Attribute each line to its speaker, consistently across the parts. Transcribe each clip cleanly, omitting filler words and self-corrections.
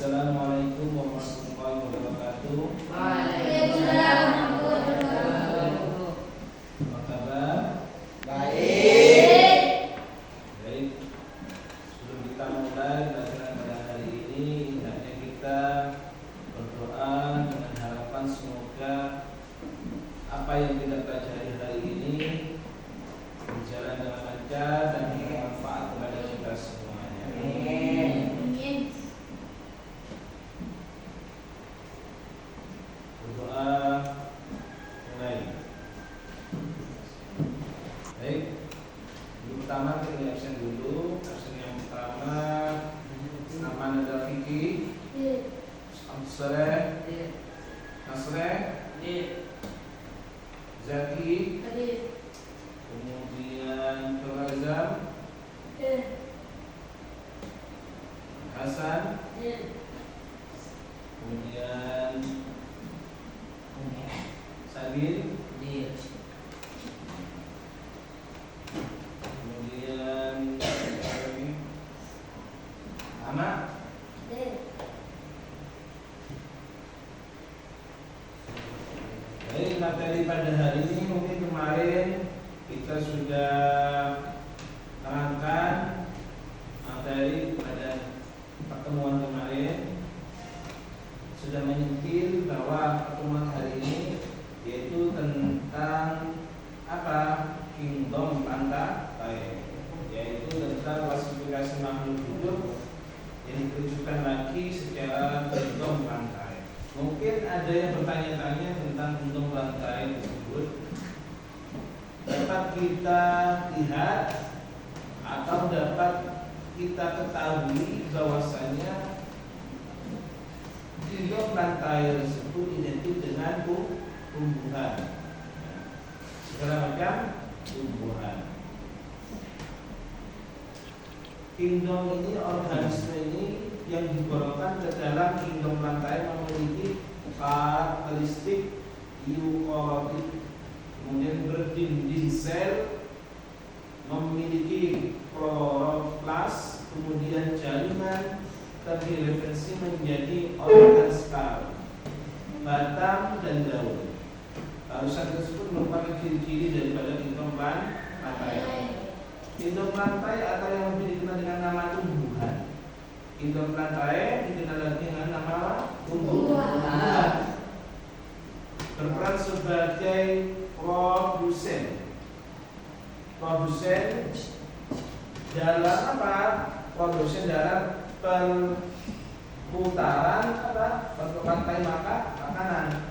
Speaker 1: Assalamualaikum warahmatullahi wabarakatuh.
Speaker 2: Waalaikumsalam warahmatullahi wabarakatuh.
Speaker 1: Apa kabar?
Speaker 2: Baik.
Speaker 1: Baik. Sebelum kita mulai pelajaran pada hari ini, hendaknya kita berdoa dengan harapan semoga apa yang kita pelajari hari ini berjalan dengan lancar dan bermanfaat kepada kita semuanya.
Speaker 2: Amin.
Speaker 1: Berdoa mulai. Baik. Yang pertama kita absen dulu. Absen yang pertama nama Nada Fikri, Amsre, Nasre, Zaki, kemudian Turazam, Hasan, kemudian Sabil, kemudian Ahmad. Baik, materi pada hari ini mungkin kemarin kita sudah terangkan materi pada pertemuan kemarin, sudah menyentil bahwa pertemuan hari ini yaitu tentang apa? Kingdom lantai, yaitu tentang klasifikasi makhluk hidup yang ditujukan lagi secara kingdom lantai. Mungkin ada yang bertanya-tanya tentang kingdom lantai tersebut. Dapat kita lihat atau dapat kita ketahui bahwasanya kingdom lantai tersebut identik dengan tumbuhan, segala macam tumbuhan. Kingdom ini, organisme ini yang digolongkan ke dalam kingdom lantai memiliki karakteristik eukaryotik, kemudian berdinding sel, memiliki kloroplas, kemudian jaringan terdivisi menjadi organ skal, batang dan daun. Barusan tersebut merupakan ciri-ciri daripada kingdom lantai. Kingdom lantai atau yang lebih dikenal dengan nama tumbuhan. Kingdom lantai dikenal lagi dengan nama tumbuhan. Berperan sebagai produsen dalam apa? Produsen dalam perputaran apa? Rantai makanan.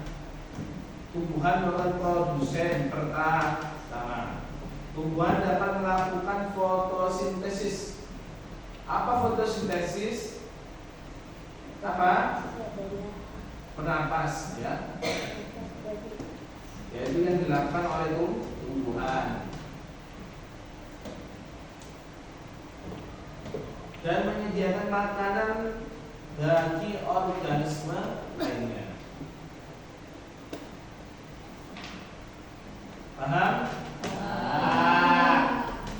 Speaker 1: Tumbuhan merupakan produsen pertama. Tumbuhan dapat melakukan fotosintesis. Apa fotosintesis? Apa? Bernapas, ya. Yaitu yang dilakukan oleh tumbuhan. Dan menyediakan makanan bagi organisme lainnya. Paham?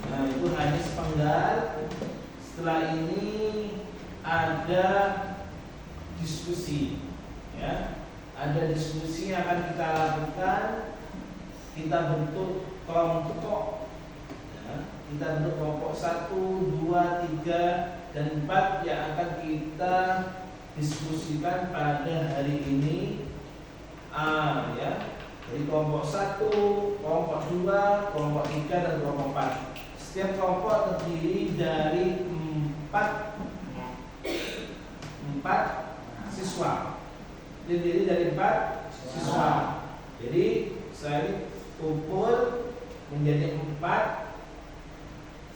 Speaker 1: Nah, itu hanya sepenggal. Setelah ini ada diskusi, ya. Ada diskusi yang akan kita lakukan. Kita bentuk kelompok, ya. Kita bentuk kelompok 1, 2, 3, dan 4 yang akan kita diskusikan pada hari ini. Ya. Jadi kelompok 1, kelompok 2, kelompok 3, dan kelompok 4. Setiap kelompok terdiri dari 4 siswa. Terdiri dari 4 siswa. Jadi saya kumpul menjadi 4,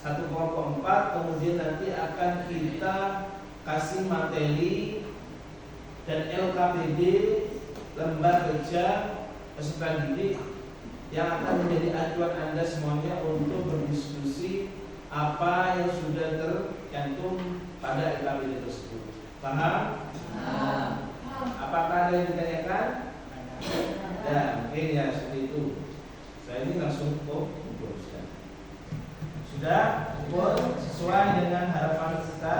Speaker 1: satu kelompok 4. Kemudian nanti akan kita kasih materi dan LKPD, lembar kerja peserta didik, yang akan menjadi acuan Anda semuanya untuk berdiskusi apa yang sudah tercantum pada LKPD tersebut. Paham? Apakah ada yang ditanyakan? Ya, mungkin ya seperti itu. Saya ini langsung kumpul sudah kumpul sesuai dengan harapan kita.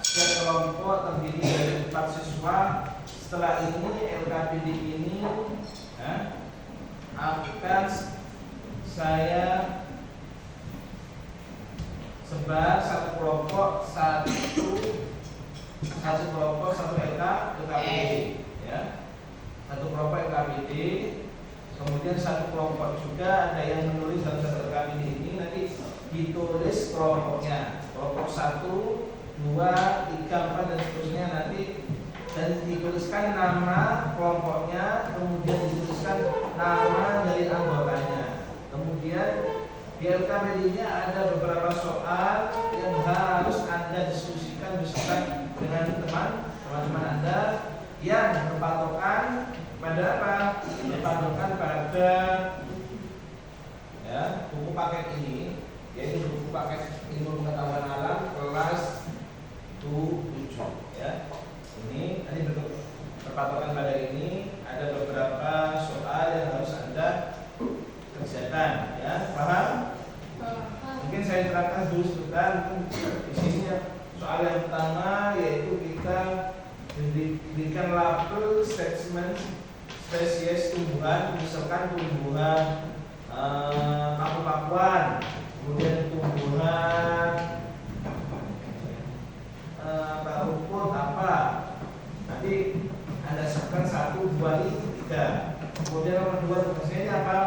Speaker 1: Setiap kelompok terdiri dari 4 siswa mahasiswa. Setelah ini LKPD ini akan saya sebar satu kelompok satu LKPD ya, satu kelompok LKPD. Kemudian satu kelompok juga ada yang menulis dalam satu LKPD ini nanti ditulis kelompoknya, kelompok 1, 2, 3, 4 dan seterusnya nanti, dan dituliskan nama kelompoknya, kemudian dituliskan nama dari anggotanya. Kemudian di LKPD-nya ada beberapa soal yang harus Anda diskusikan bersama dengan teman-teman Anda yang berpatokan pada apa? Berpatokan pada ya, buku paket ini, yaitu buku paket ilmu pengetahuan alam kelas 7 ya. Ini nanti berpatokan pada ini, ada beberapa soal yang harus Anda kerjakan ya. Paham? Mungkin saya terangkan dulu sebentar. Di sini soal yang pertama yaitu kita diberikan label statement spesies tumbuhan, misalkan tumbuhan paku-pakuan, kemudian tumbuhan rumput apa. Nanti Anda sebutkan 1, 2, 3. Kemudian nomor 2 tugasnya apa?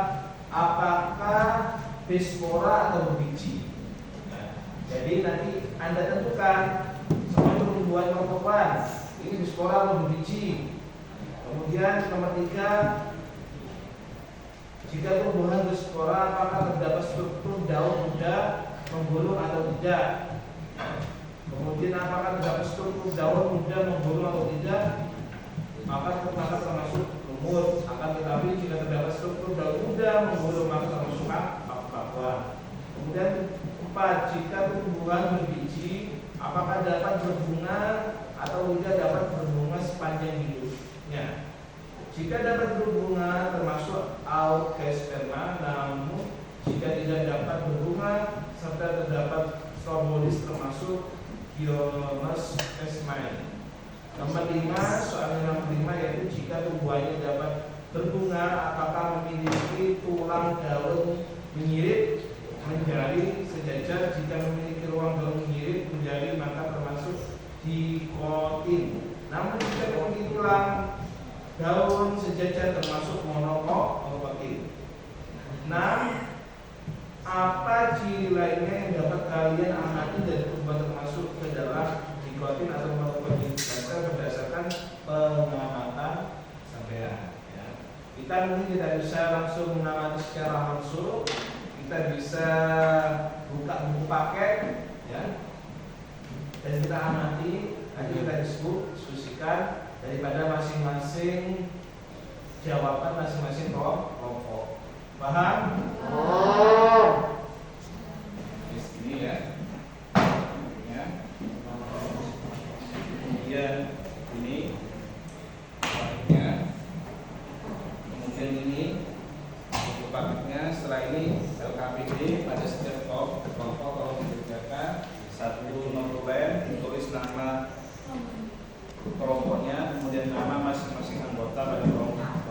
Speaker 1: Apakah bispora atau berbiji? Nah, jadi nanti Anda tentukan semua tumbuhan paku-pakuan ini bispora atau berbiji. Kemudian nomor 3, jika tumbuhan bispora apakah terdapat struktur daun muda menggulung atau tidak? Kemudian apakah terdapat struktur daun muda menggulung atau tidak? Maka termasuk lumut. Akan tetapi jika terdapat struktur daun muda menggulung maka termasuk paku-pakuan. Kemudian 4, jika tumbuhan berbiji apakah dapat berbunga atau tidak dapat berbunga sepanjang hidupnya? Jika dapat berbunga termasuk Aukasperma, namun jika tidak dapat berbunga serta terdapat strobolis termasuk Biomas Esmail. Nomor 5, soal nomor 5 yaitu jika tumbuhannya dapat berbunga apakah memiliki tulang daun menyirit menjadi sejajar? Jika memiliki ruang daun menyirit menjadi maka termasuk dikotin. Namun jika memiliki tulang daun sejajar termasuk monokotin. 6, apa ciri lainnya yang dapat kalian amati dari tumbuhan termasuk ke dalam dikotin atau monokotin berdasarkan pengamatan sampean ya. Kita mungkin tidak bisa langsung mengamati secara langsung, kita bisa buka buku paket ya, dan kita amati, nanti kita diskusikan daripada masing-masing jawaban masing-masing kelompok. Paham? Ini ya. Kemudian ini paketnya. Kemudian ini buku paketnya. Setelah ini LKPD pada setiap kelompok kalau dikerjakan satu notulen tulis nama kelompoknya, kemudian nama masing-masing anggota pada kelompoknya.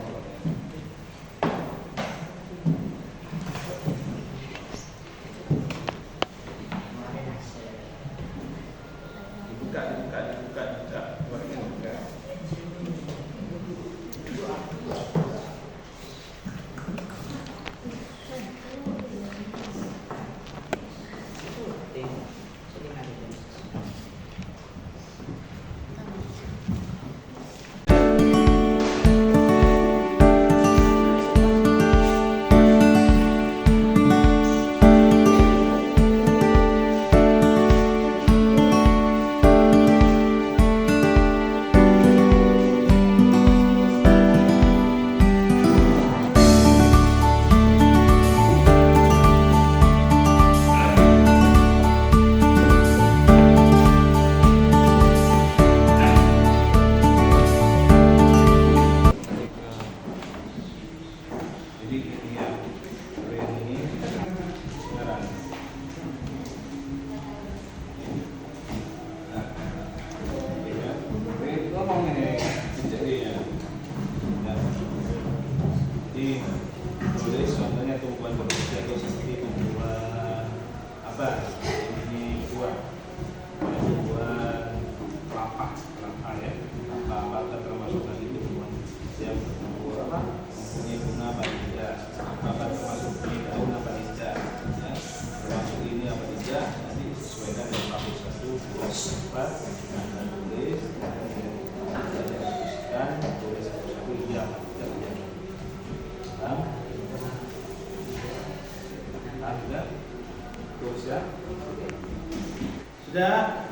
Speaker 1: Sudah?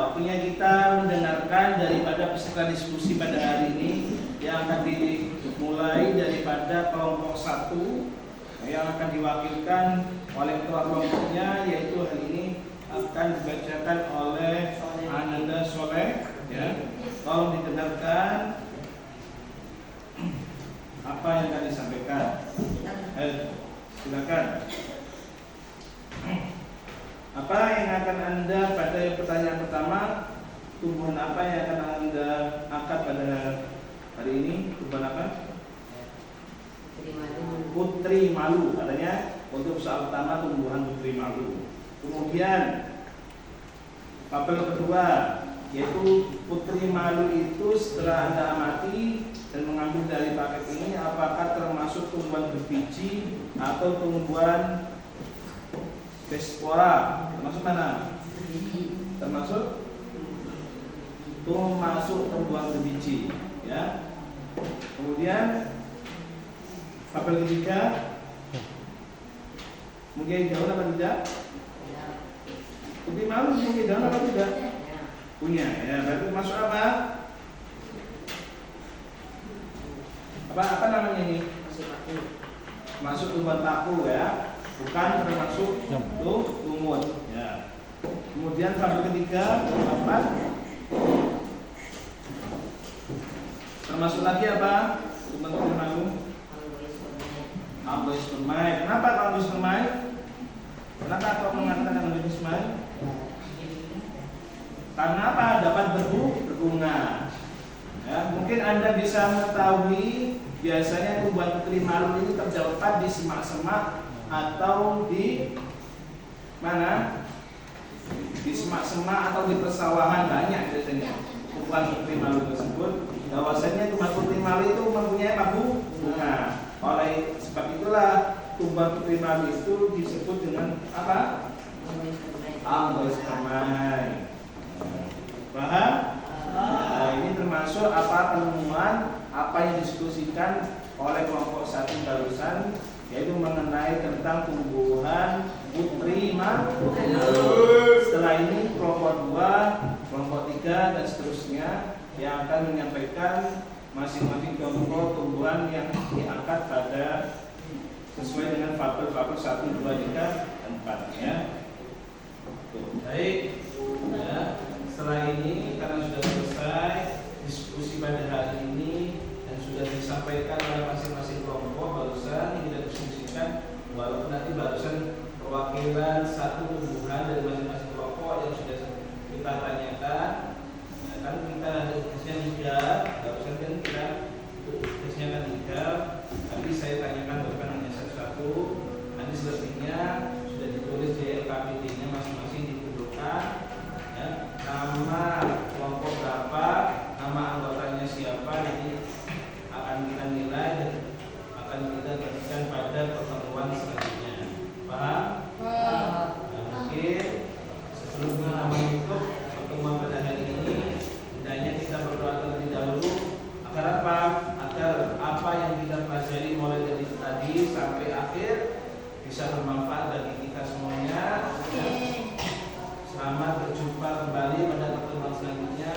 Speaker 1: Waktunya kita mendengarkan daripada peserta diskusi pada hari ini yang akan dimulai daripada kelompok 1 yang akan diwakilkan oleh ketua kelompoknya, yaitu hari ini akan dibacakan oleh Ananda Soleh. Ya, tolong didengarkan apa yang akan disampaikan. Silakan. Apa yang akan Anda pada pertanyaan pertama, tumbuhan apa yang akan Anda angkat pada hari ini? Tumbuhan apa? Putri malu. Katanya untuk soal pertama tumbuhan putri malu. Kemudian tabel kedua, yaitu putri malu itu setelah Anda amati dan mengambil dari paket ini, apakah termasuk tumbuhan berbiji atau tumbuhan bespora? Termasuk mana? Termasuk tumbuhan berbiji, ya. Kemudian tabel ketiga, mungkin daun apa tidak? Putri malu mungkin daun apa tidak? Punya, ya. Berarti masuk apa? Apa namanya ini? Masuk tumbuhan paku, ya. Bukan termasuk lumut, ya. Kemudian tabel ketiga, apa? Termasuk lagi apa? Tumbuhan malu. Ambois permai. Kenapa ambois permai? Kenapa kau mengatakan ambois permai? Karena apa? Dapat berbunga. Ya, mungkin Anda bisa mengetahui biasanya tumbuhan putri malu ini terdapat di semak-semak atau di mana? Di semak-semak atau di persawahan, banyak biasanya tumbuhan putri malu tersebut. Bahwasanya tumbuhan putri malu itu mempunyai bunga. Oleh sebab itulah tumbuhan putri malu itu disebut dengan apa? Ambois permai. Paham? Nah, ini termasuk apa penemuan apa yang didiskusikan oleh kelompok 1 barusan, yaitu mengenai tentang tumbuhan putri malu. Setelah ini kelompok 2, kelompok 3 dan seterusnya yang akan menyampaikan masing-masing kelompok tumbuhan yang diangkat pada sesuai dengan fabel-fabel 1, 2, 3, dan 4, ya. Baik. Ya. Setelah ini karena sudah selesai diskusi pada hari ini dan sudah disampaikan oleh masing-masing kelompok barusan yang kita diskusikan, walaupun nanti barusan perwakilan satu tumbuhan dari masing-masing kelompok yang sudah kita tanyakan, ya kan kita ada tugasnya 3, barusan kan kita tugasnya kan 3, tapi saya tanyakan bukan hanya satu-satu, nanti selebihnya sudah ditulis di LKPD-nya masing-masing dikumpulkan. Nama kelompok berapa, nama anggotanya siapa, ini akan kita nilai dan akan kita berikan pada pertemuan selanjutnya. Paham? Nah, mungkin sebelum kita menutup pertemuan pada hari ini, hendaknya kita berdoa terlebih dahulu agar apa? Agar apa yang kita pelajari mulai dari tadi sampai akhir bisa bermanfaat bagi kita semuanya. Selamat berjumpa kembali pada pertemuan selanjutnya.